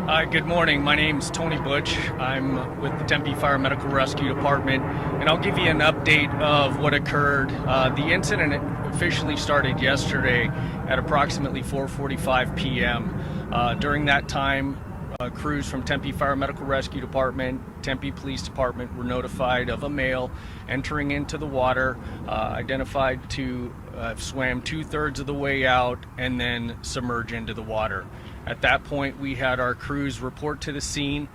Good morning. My name's Tony Butch. I'm with the Tempe Fire and Medical Rescue Department, and I'll give you an update of what occurred. The incident officially started yesterday at approximately 4:45 p.m. During that time, crews from Tempe Fire and Medical Rescue Department, Tempe Police Department were notified of a male entering into the water, identified to have swam 2/3 of the way out and then submerge into the water. At that point, we had our crews report to the scene.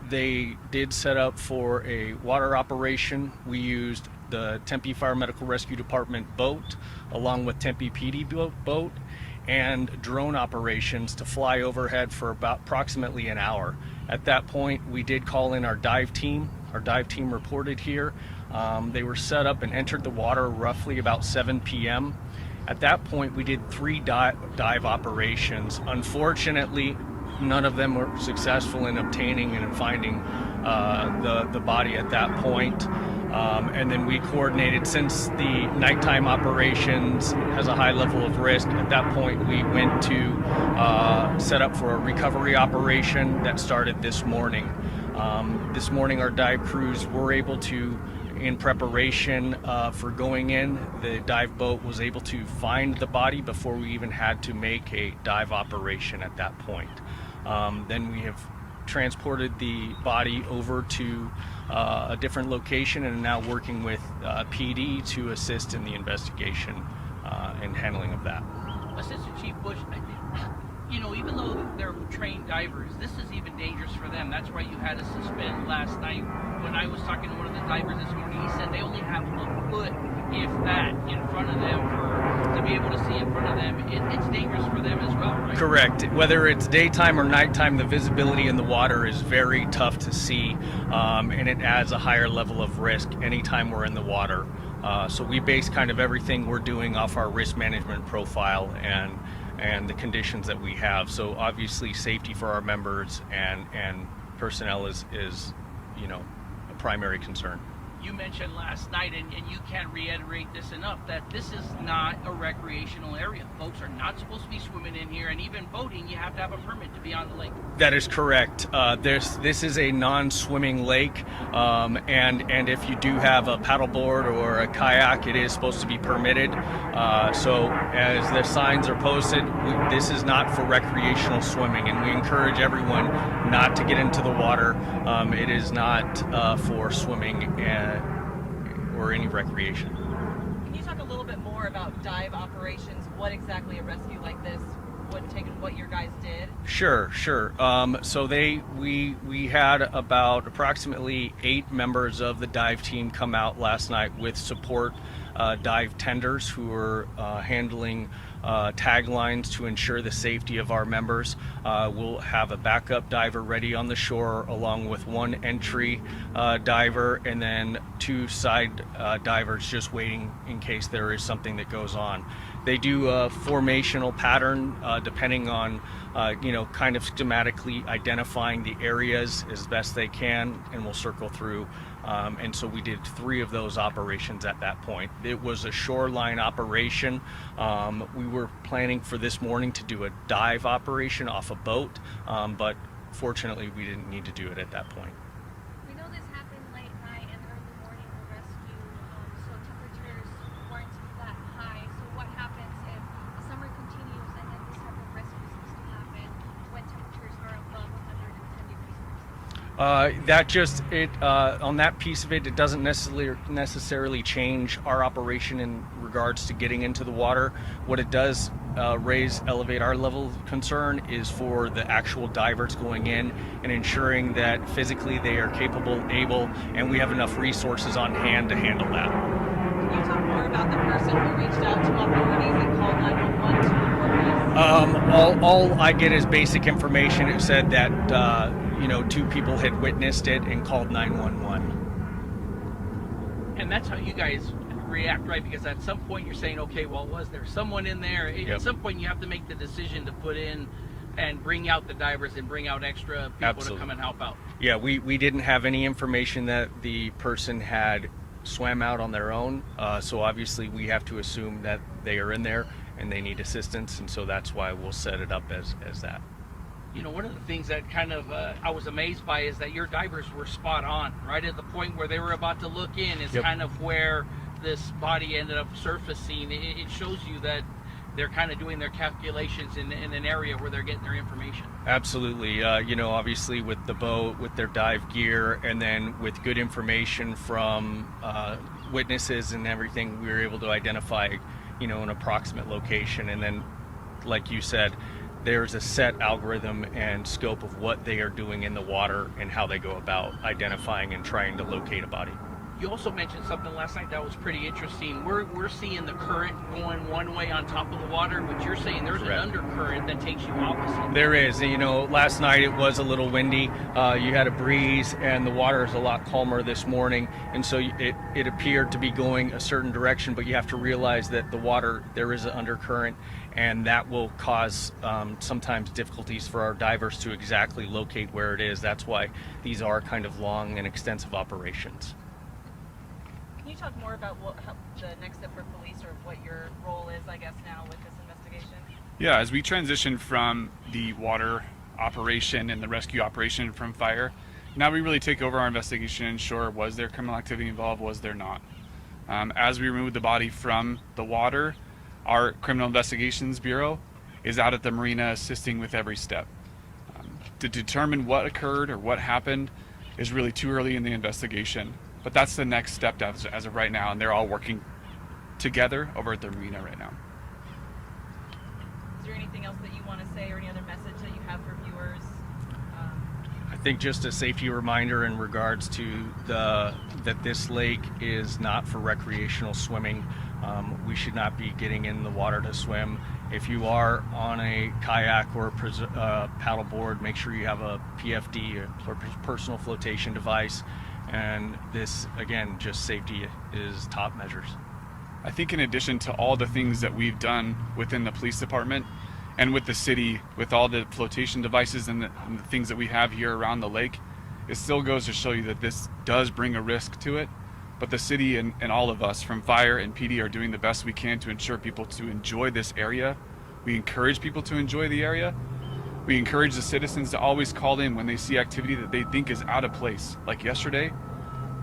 They did set up for a water operation. We used the Tempe Fire Medical Rescue Department boat along with Tempe PD boat and drone operations to fly overhead for about approximately an hour. At that point, we did call in our dive team. Our dive team reported here. They were set up and entered the water roughly about 7 p.m. At that point, we did 3 dive operations. Unfortunately, none of them were successful in obtaining and finding the body at that point. And then we coordinated, since the nighttime operations has a high level of risk. At that point, we went to set up for a recovery operation that started this morning. This morning, our dive crews were able to, in preparation for going in, the dive boat was able to find the body before we even had to make a dive operation at that point. Then we have transported the body over to a different location and are now working with PD to assist in the investigation and handling of that. Assistant Chief Bush, even though they're trained divers, this is even dangerous for them. That's why you had to suspend last night. When I was talking to one of the divers this morning, he said they only have a foot, if that, in front of them to be able to see in front of them. It's dangerous for them as well, right? Correct. Whether it's daytime or nighttime, the visibility in the water is very tough to see, and it adds a higher level of risk anytime we're in the water. So we base kind of everything we're doing off our risk management profile and the conditions that we have. So obviously safety for our members and personnel is a primary concern. You mentioned last night, and you can't reiterate this enough, that this is not a recreational area. Boats are not supposed to be swimming in here, and even boating, you have to have a permit to be on the lake. That is correct. This is a non-swimming lake, and if you do have a paddleboard or a kayak, it is supposed to be permitted. So as the signs are posted, this is not for recreational swimming, and we encourage everyone not to get into the water. It is not for swimming or any recreation. Can you talk a little bit more about dive operations? What exactly a rescue like this would take and what your guys did? Sure. So we had about approximately 8 members of the dive team come out last night with support dive tenders who were handling tag lines to ensure the safety of our members. We'll have a backup diver ready on the shore along with 1 entry diver and then 2 side divers just waiting in case there is something that goes on. They do a formational pattern depending on kind of schematically identifying the areas as best they can, and we'll circle through. And so we did 3 of those operations at that point. It was a shoreline operation. We were planning for this morning to do a dive operation off a boat, but fortunately we didn't need to do it at that point. We know this happened late night and early morning with rescue, so temperatures weren't that high. So what happens if the summer continues and then this type of rescue seems to happen when temperatures are above 110 degrees Celsius? On that piece of it, it doesn't necessarily change our operation in regards to getting into the water. What it does elevate our level of concern is for the actual divers going in and ensuring that physically they are capable, able, and we have enough resources on hand to handle that. Can you talk more about the person who reached out to authorities and called 911 to report this? All I get is basic information. It said that 2 people had witnessed it and called 911. And that's how you guys react, right? Because at some point you're saying, okay, well, was there someone in there? Yep. At some point you have to make the decision to put in and bring out the divers and bring out extra people Absolutely. to come and help out. Yeah, we didn't have any information that the person had swam out on their own, so obviously we have to assume that they are in there and they need assistance, and so that's why we'll set it up as that. You know, one of the things that kind of I was amazed by is that your divers were spot on, right at the point where they were about to look in is Yep. kind of where this body ended up surfacing. It shows you that they're kind of doing their calculations in an area where they're getting their information. Absolutely. You know, obviously with the boat, with their dive gear, and then with good information from witnesses and everything, we were able to identify, you know, an approximate location. And then, like you said, there's a set algorithm and scope of what they are doing in the water and how they go about identifying and trying to locate a body. You also mentioned something last night that was pretty interesting. We're seeing the current going one way on top of the water, but you're saying there's Correct. an undercurrent that takes you opposite. There is. You know, last night it was a little windy. You had a breeze, and the water is a lot calmer this morning. And so it appeared to be going a certain direction, but you have to realize that the water, there is an undercurrent, and that will cause sometimes difficulties for our divers to exactly locate where it is. That's why these are kind of long and extensive operations. Can you talk more about how the next step for police, or what your role is, I guess, now with this investigation? Yeah, as we transition from the water operation and the rescue operation from fire, now we really take over our investigation and ensure, was there criminal activity involved, was there not? As we remove the body from the water, our Criminal Investigations Bureau is out at the marina assisting with every step. To determine what occurred or what happened is really too early in the investigation, but that's the next step as of right now, and they're all working together over at the marina right now. Is there anything else that you want to say, or any other message that you have for viewers? I think just a safety reminder in regards to that this lake is not for recreational swimming. We should not be getting in the water to swim. If you are on a kayak or a paddleboard, make sure you have a PFD, or personal flotation device. And this, again, just safety is top measures. I think in addition to all the things that we've done within the police department and with the city, with all the flotation devices and the things that we have here around the lake, it still goes to show you that this does bring a risk to it. But the city and all of us from fire and PD are doing the best we can to ensure people to enjoy this area. We encourage people to enjoy the area. We encourage the citizens to always call in when they see activity that they think is out of place. Like yesterday,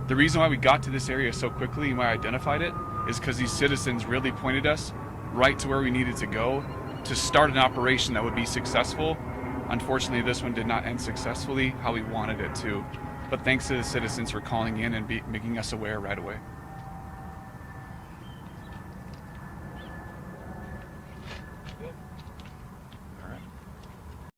the reason why we got to this area so quickly and why I identified it is because these citizens really pointed us right to where we needed to go to start an operation that would be successful. Unfortunately, this one did not end successfully how we wanted it to. But thanks to the citizens for calling in and making us aware right away.